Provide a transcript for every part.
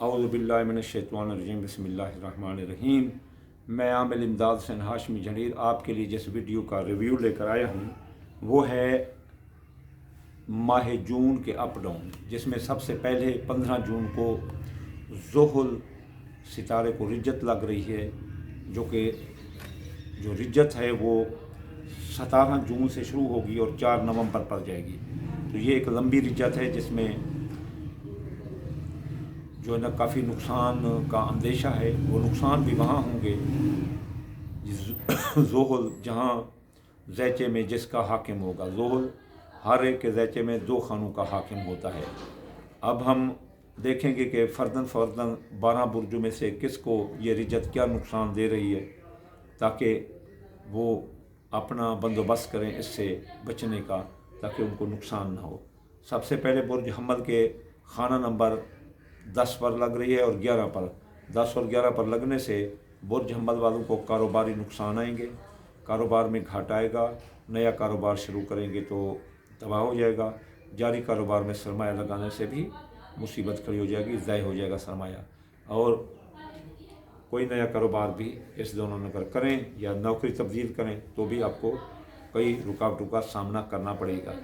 औज़ु बिल्लाहि मिनश्शैतानिर्रजीम बिस्मिल्लाहिर्रहमानिर्रहीम। मैं आमिल इमदाद हुसैन हाशमी जहीर आपके लिए जिस वीडियो का रिव्यू लेकर आया हूँ वो है माह जून के अप डाउन, जिसमें सबसे पहले 15 जून को ज़ुहल सितारे को रिज्जत लग रही है, जो रिज्जत है वो 17 जून से शुरू होगी और 4 नवंबर पर जाएगी। तो ये एक लंबी रिज्जत है जिसमें जो है ना काफ़ी नुकसान का अंदेशा है। वो नुकसान भी वहाँ होंगे ज़ुहल जहाँ ज़ैचे में जिसका हाकिम होगा। ज़ुहल हर एक के ज़ैचे में 2 खानों का हाकिम होता है। अब हम देखेंगे कि फ़र्दन 12 बुर्जों में से किसको ये रिज्जत क्या नुकसान दे रही है, ताकि वो अपना बंदोबस्त करें इससे बचने का, ताकि उनको नुकसान ना हो। सबसे पहले बुर्ज हमल के खाना नंबर 10 पर लग रही है और 11 पर। 10 और 11 पर लगने से बुर्ज हमल वालों को कारोबारी नुकसान आएंगे, कारोबार में घाटा आएगा। नया कारोबार शुरू करेंगे तो तबाह हो जाएगा। जारी कारोबार में सरमाया लगाने से भी मुसीबत खड़ी हो जाएगी, ज़ाय हो जाएगा सरमाया। और कोई नया कारोबार भी इस दोनों में अगर करें या नौकरी तब्दील करें तो भी आपको कई रुकावटों का सामना करना पड़ेगा।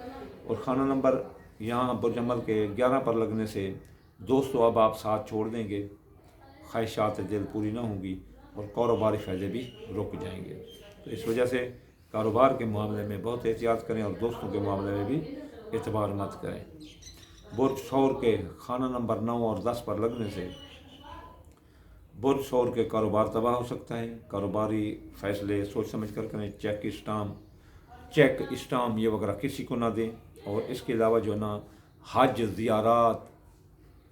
और खाना नंबर यहाँ बुर्ज हमल के 11 पर लगने से दोस्तों अब आप साथ छोड़ देंगे, ख्वाहिशात दिल पूरी ना होंगी और कारोबारी फ़ायदे भी रुक जाएंगे। तो इस वजह से कारोबार के मामले में बहुत एहतियात करें और दोस्तों के मामले में भी एतबार मत करें। बुर्ज सौर के खाना नंबर 9 और 10 पर लगने से बुर्ज सौर के कारोबार तबाह हो सकता है। कारोबारी फ़ैसले सोच समझ कर करें। चेक स्टाम ये वगैरह किसी को ना दें। और इसके अलावा जो है ना हज, ज़ियारात,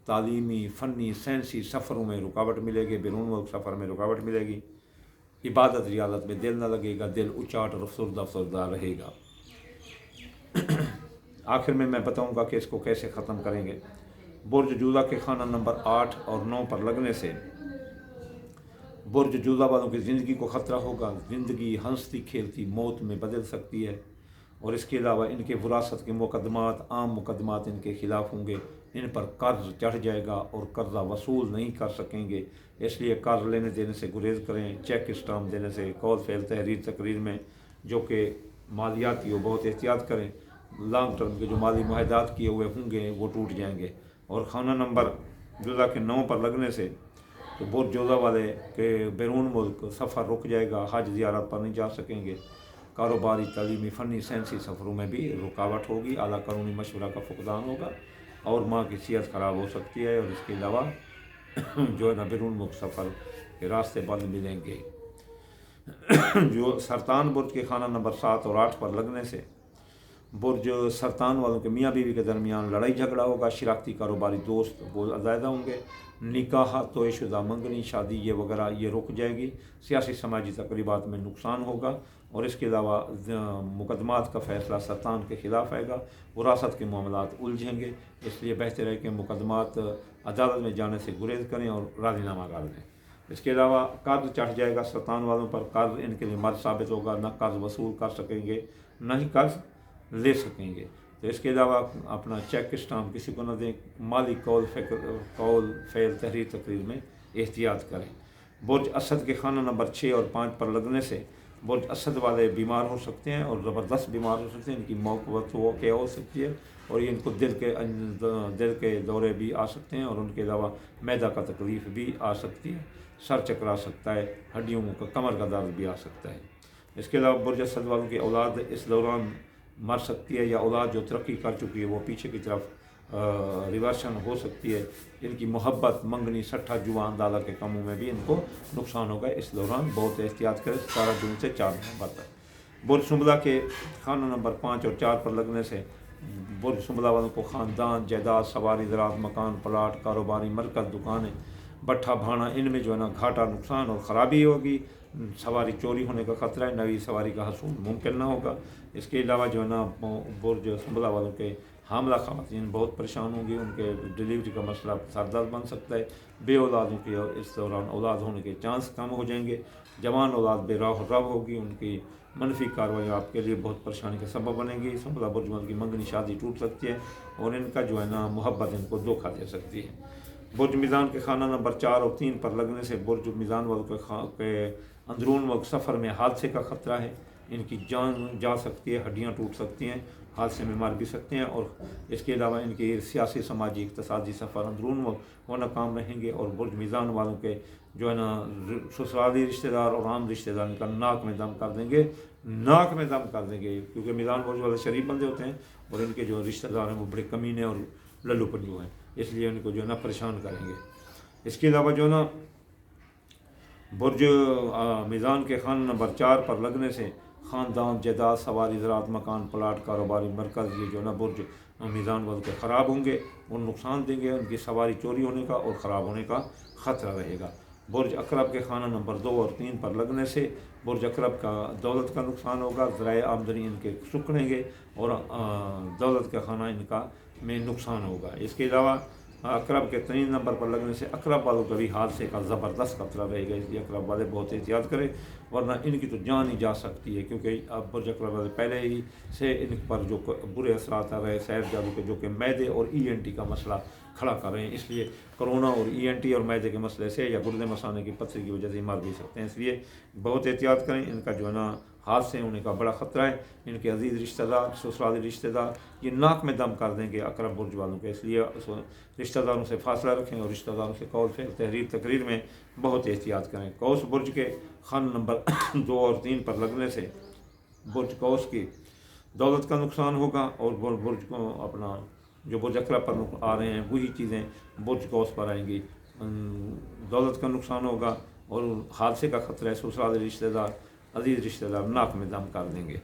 तालीमी, फ़नी, साइंसी सफ़रों में रुकावट मिलेगी, बैरून मुल्क सफ़र में रुकावट मिलेगी। इबादत रियादत में दिल न लगेगा, दिल उचाट और अफसरदा रहेगा। आखिर में मैं बताऊंगा कि इसको कैसे ख़त्म करेंगे। बुर्ज जूदा के खाना नंबर 8 और 9 पर लगने से बुर्ज जूदा वालों की ज़िंदगी को ख़तरा होगा। ज़िंदगी हंसती खेलती मौत में बदल सकती है। और इसके अलावा इनके विरासत के मुकदमात, आम मुकदमात इनके ख़िलाफ़ होंगे। इन पर कर्ज चढ़ जाएगा और कर्जा वसूल नहीं कर सकेंगे। इसलिए कर्ज लेने देने से गुरेज करें। चेक स्टाम्प देने से, कौल फेल तहरीर तकरीर में जो कि मालियाती हो, बहुत एहतियात करें। लॉन्ग टर्म के जो माली मुआहदात किए हुए होंगे वो टूट जाएंगे। और खाना नंबर जुदा के 9 पर लगने से तो बुर्ज जुदा वाले के बैरून मुल्क सफ़र रुक जाएगा, हज ज़ियारत पर नहीं जा सकेंगे। कारोबारी, तालीमी, फ़नी, साइंसी सफ़रों में भी रुकावट होगी। आला कानूनी मशवरा का फुकदान होगा और माँ की सेहत ख़राब हो सकती है। और इसके अलावा जो है ना बैरून मुल्क सफ़र के रास्ते बंद मिलेंगे। जो सरतान बुर्ज के खाना नंबर 7 और 8 पर लगने से बुर्ज सरतान वालों के मियाँ बीवी के दरमियान लड़ाई झगड़ा होगा। शिराकती कारोबारी दोस्त वो ज़्यादा होंगे। निकाह, तोयशुदा, मंगनी, शादी ये वगैरह ये रुक जाएगी। सियासी समाजी तकरीबात में नुकसान होगा। और इसके अलावा मुकदमात का फ़ैसला सरतान के ख़िलाफ़ आएगा। विरासत के मामलात उलझेंगे। इसलिए बेहतर है कि मुकदमात अदालत में जाने से गुरेज करें और राज़ीनामा कर दें। इसके अलावा कर्ज चढ़ जाएगा सरतान वालों पर। कर्ज इनके लिए मर्द साबित होगा, न कर्ज वसूल कर सकेंगे न ही कर्ज ले सकेंगे। तो इसके अलावा अपना चेक स्टाम्प किसी को न दें। माली कौल फेल तहरीर तकरीर में एहतियात करें। बुर्ज असद के खाना नंबर 6 और 5 पर लगने से बुर्ज असद वाले बीमार हो सकते हैं और ज़बरदस्त बीमार हो सकते हैं। इनकी मौत क्या हो सकती है और ये इनको दिल के दौरे भी आ सकते हैं। और उनके अलावा मैदा का तकलीफ़ भी आ सकती है, सर चकरा सकता है, हड्डियों का कमर का दर्द भी आ सकता है। इसके अलावा बुर्ज असद वालों की औलाद इस दौरान मर सकती है, या औलाद जो तरक्की कर चुकी है वो पीछे की तरफ रिवर्शन हो सकती है। इनकी मोहब्बत, मंगनी, सट्ठा, जुआ, अंदाज़ा के कामों में भी इनको नुकसान होगा। इस दौरान बहुत एहतियात करें। 17 जून से 4 नवंबर तक। बुर्ज सुंबला के खाना नंबर 5 और 4 पर लगने से बुर्ज सुंबला वालों को ख़ानदान, जायदाद, सवारी, ज़राअत, मकान, प्लाट, कारोबारी मरकज़, दुकानें, भट्ठा भाना इनमें जो है ना घाटा, नुकसान और ख़राबी होगी। सवारी चोरी होने का ख़तरा है। नई सवारी का हसूल मुमकिन ना होगा। इसके अलावा जो है ना बुर्ज सुंबला वालों के हामला ख़वातीन बहुत परेशान होंगी। उनके डिलीवरी का मसला सरदर्द बन सकता है। बे औलादों की इस दौरान औलाद होने के चांस कम हो जाएंगे। जवान औलाद बेराह रब होगी। उनकी मनफी कार्रवाई आपके लिए बहुत परेशानी का सबब बनेगी। सुंबला बुर्ज वालों की मंगनी शादी टूट सकती है और इनका जो है ना मोहब्बत इनको धोखा दे सकती है। बुर्ज मीज़ान के खाना नंबर 4 और 3 पर लगने से बुर्ज मीज़ान वालों के अंदरून व सफ़र में हादसे का ख़तरा है। इनकी जान जा सकती है, हड्डियाँ टूट सकती हैं, हादसे में मार भी सकते हैं। और इसके अलावा इनके सियासी, समाजी, इक़्तिसादी सफ़र अंदरून वो नाकाम रहेंगे। और बुर्ज मीज़ान वालों के जो है ना ससुराली रिश्तेदार और आम रिश्तेदार इनका नाक में दम कर देंगे, नाक में दम कर देंगे, क्योंकि मीज़ान बुर्ज वाले शरीफ बंदे होते हैं और इनके जो रिश्तेदार हैं वो बड़े कमीने और लल्लू पल्लू हैं, इसलिए उनको जो है ना परेशान करेंगे। इसके अलावा जो है ना बुर्ज मीज़ान के खाना नंबर 4 पर लगने से ख़ानदान, जायदाद, सवारी, ज़राअत, मकान, प्लाट, कारोबारी मरकज़, ये जो है ना बुर्ज मीज़ान वालों के ख़राब होंगे और नुकसान देंगे। उनकी सवारी चोरी होने का और ख़राब होने का ख़तरा रहेगा। बुर्ज अक़रब के खाना नंबर 2 और 3 पर लगने से बुर्ज अक़रब का दौलत का नुकसान होगा, ज़राए आमदनी इनके सुखड़ेंगे और दौलत का खाना इनका में नुकसान होगा। इसके अलावा अक़रब के 3 नंबर पर लगने से अक़रब वालों का भी हादसे का ज़बरदस्त खतरा रहेगा, इसलिए अक़रब वाले बहुत एहतियात करें, वरना इनकी तो जान ही जा सकती है। क्योंकि अब बुर्ज अक़रब वाले पहले ही से इन पर जो बुरे असरात आ रहे सैर जादू के, जो कि मैदे और ENT का मसला खड़ा कर रहे हैं, इसलिए कोरोना और ENT और मैदे के मसले से या गुर्दे मसाने की पथरी की वजह से मर भी सकते हैं, इसलिए बहुत एहतियात करें। इनका जो है ना हादसे होने का बड़ा ख़तरा है। इनके अजीज़ रिश्तेदार, ससुराली रिश्तेदार ये नाक में दम कर देंगे अक़रब बुर्ज वालों के, इसलिए रिश्तेदारों से फासला रखें और रिश्तेदारों से कौल फेल, तहरीर, तकरीर में बहुत एहतियात करें। कौस बुर्ज के खाना नंबर 2 और 3 पर लगने से बुर्ज कौस की दौलत का नुकसान होगा और बुर्ज को अपना जो बुर्ज अक़रब पर आ रहे हैं वही चीज़ें बुर्ज कौस पर आएंगी। दौलत का नुकसान होगा और हादसे का ख़तरा है। ससुराली रिश्तेदार, अजीज़ रिश्तेदार नाक में दम कर देंगे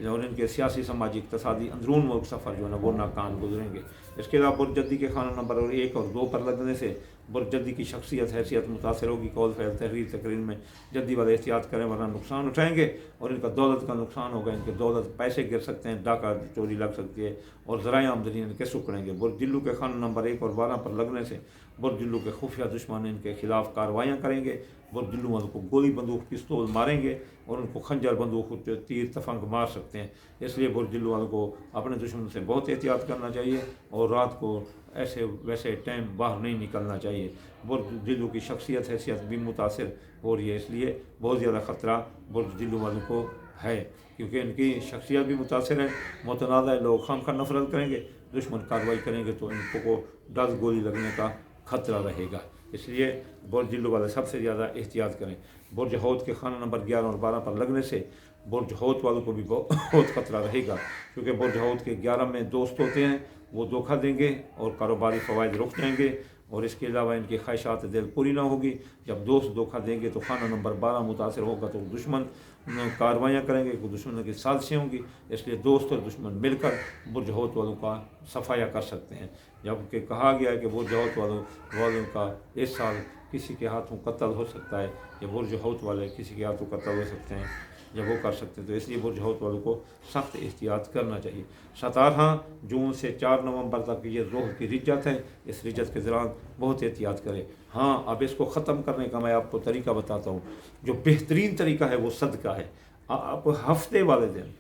और इनके सियासी, समाजी, इक़्तिसादी अंदरून मुल्क सफ़र जो है ना वो नाकाम गुजरेंगे। इसके अलावा बुर्ज जद्दी के खाना नंबर 1 और 2 पर लगने से बुर्ज जद्दी की शख्सियत, हैसियत मुतासर होगी। कौल फैल, तहरीर, तकरीर में जद्दी वाले एहतियात करें, वरना नुकसान उठाएंगे और इनका दौलत का नुकसान होगा। इनके दौलत, पैसे गिर सकते हैं, डाका चोरी लग सकती है और ज़राए आमदनी इनके सुखड़ेंगे। बुर्ज जिल्लू के खाना नंबर 1 और 12 पर लगने से बुर्ज जिल्लू के खुफिया दुश्मन इनके खिलाफ कार्रवाइयाँ करेंगे। बुर्ज जिल्लू वालों को गोली, बंदूक, पिस्तौल मारेंगे और उनको खंजर, बंदूक, तीर, तफंग मार सकते हैं, इसलिए बुर्ज जिल्लू वालों को अपने दुश्मन से बहुत एहतियात करना चाहिए और रात को ऐसे वैसे टाइम बाहर नहीं निकलना चाहिए। बुर्ज जिल्लू की शख्सियत, हैसियत भी मुतासर हो रही है, इसलिए बहुत ज़्यादा ख़तरा बुर्ज जिल्लू वालों को है, क्योंकि इनकी शख्सियत भी मुतासर है। मुतनाज़ है, लोग खामखा नफरत करेंगे, दुश्मन कार्रवाई करेंगे तो इनको 10 गोली लगने का ख़तरा रहेगा, इसलिए बुर्ज जिल्लू वाले सबसे ज़्यादा एहतियात करें। बुर्ज हौद के खाना नंबर 11 और 12 पर लगने से बुर्ज हौद वालों को भी बहुत ख़तरा रहेगा, क्योंकि बुर्ज हौद के 11 में दोस्त होते हैं, वो धोखा देंगे और कारोबारी फ़वाइद रुक जाएंगे और इसके अलावा इनकी ख्वाहिशात दिल पूरी ना होगी। जब दोस्त धोखा देंगे तो खाना नंबर 12 मुतासर होगा तो दुश्मन कार्रवाइयाँ करेंगे, दुश्मन की साजिशें होंगी, इसलिए दोस्त और दुश्मन मिलकर बुर्ज हौद वालों का सफाया कर सकते हैं। जबकि कहा गया है कि बुर्ज हौद वालों का इस साल किसी के हाथों कत्ल हो सकता है, या बुर्ज हौद वाले किसी के हाथों कत्ल हो सकते हैं जब वो कर सकते हैं, तो इसलिए बुर्ज हौद वालों को सख्त एहतियात करना चाहिए। 17 जून से 4 नवंबर तक ये रोह की रिजत है, इस रिजत के दौरान बहुत एहतियात करें। हाँ, अब इसको ख़त्म करने का मैं आपको तरीका बताता हूँ, जो बेहतरीन तरीका है वो सदका है। आप हफ्ते वाले दिन,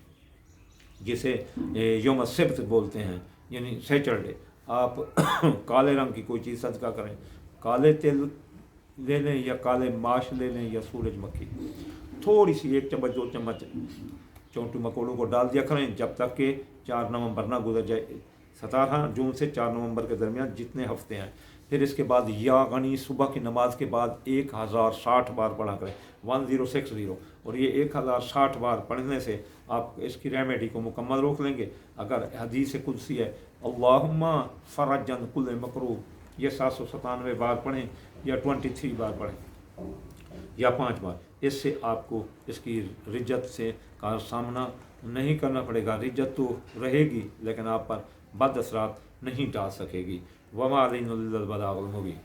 जिसे यौम सब्त बोलते हैं, यानी सैटरडे, आप काले रंग की कोई चीज़ सदका करें, काले तिल ले लें या काले माश ले लें या सूरजमुखी, थोड़ी सी 1 चम्मच 2 चम्मच चौंटू मकोड़ों को डाल दिया करें जब तक कि 4 नवंबर ना गुजर जाए। 17 जून से 4 नवंबर के दरमियान जितने हफ्ते हैं, फिर इसके बाद या गनी सुबह की नमाज के बाद 1060 बार पढ़ा करें, 1060, और ये 1060 बार पढ़ने से आप इसकी रेमेडी को मुकम्मल रोक लेंगे। अगर हदीस कुदसी है अल्लाहुम्मा फरजन कुल मकरूह, ये 797 बार पढ़ें या 23 बार पढ़ें या 5 बार, इससे आपको इसकी रिज्जत से का सामना नहीं करना पड़ेगा। रिज्जत तो रहेगी लेकिन आप पर बद असरात नहीं डाल सकेगी। वमा अलैना इल्लल बलागुल मुबीन।